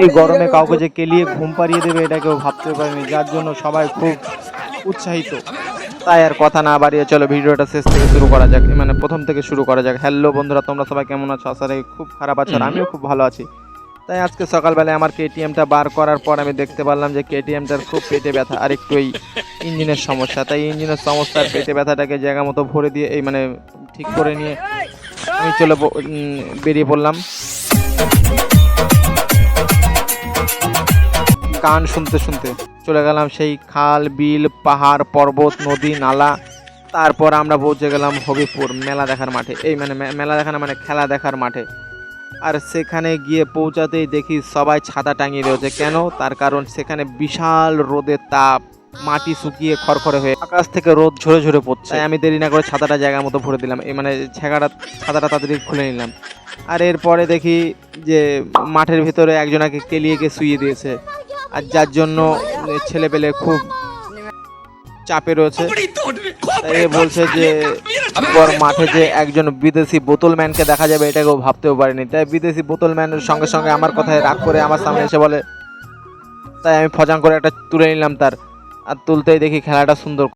এই গরমে কাউকে যে কেলিয়ে ঘুম পাড়িয়ে দেবে এটা কেউ ভাবতে পারেনি, যার জন্য সবাই খুব উৎসাহিত। তাই আর কথা না বাড়িয়ে চলো ভিডিওটা শেষ থেকে শুরু করা যাক, মানে প্রথম থেকে শুরু করা যাক। হ্যালো বন্ধুরা, তোমরা সবাই কেমন আছো? আশা রাখি খুব খারাপ আছো, আর আমিও খুব ভালো আছি। তাই আজকে সকালবেলায় আমার কেটিএমটা বার করার পর আমি দেখতে পারলাম যে কেটিএমটার খুব পেটে ব্যথা আর একটু এই ইঞ্জিনের সমস্যা। তাই ইঞ্জিনের সমস্যার পেটে ব্যথাটাকে জায়গা মতো ভরে দিয়ে এই মানে ঠিক করে নিয়ে আমি বেরিয়ে পড়লাম। গান শুনতে শুনতে চলে গেলাম সেই খাল বিল পাহাড় পর্বত নদী নালা। তারপর আমরা পৌঁছে গেলাম হবিপুর মেলা দেখার মাঠে, এই মানে মেলা দেখার মানে খেলা দেখার মাঠে। আর সেখানে গিয়ে পৌঁছাতেই দেখি সবাই ছাতা টাঙিয়ে রয়েছে। কেন? তার কারণ সেখানে বিশাল রোদের তাপ, মাটি শুকিয়ে খড়খড়ে হয়ে আকাশ থেকে রোদ ঝরে ঝরে পড়ছে। তাই আমি দেরি না করে ছাতাটা জায়গা মতো ভরে দিলাম, এই মানে ছাতাটা তাড়াতাড়ি খুলে নিলাম। আর এরপরে দেখি যে মাঠের ভিতরে একজনাকে কেলিয়ে শুইয়ে দিয়েছে, আর যার জন্য ছেলে পেলে খুব চাপে রয়েছে। তাই বলছে যে মাঠে যে একজন বিদেশি বোতলম্যানকে দেখা যাবে এটা কেউ ভাবতেও পারেনি। তাই বিদেশি বোতলম্যানের সঙ্গে সঙ্গে আমার কথায় রাগ করে আমার সামনে এসে বলে, তাই আমি ফজাং করে একটা তুলে নিলাম তার। আর তুলতেই দেখি খেলাটা সুন্দর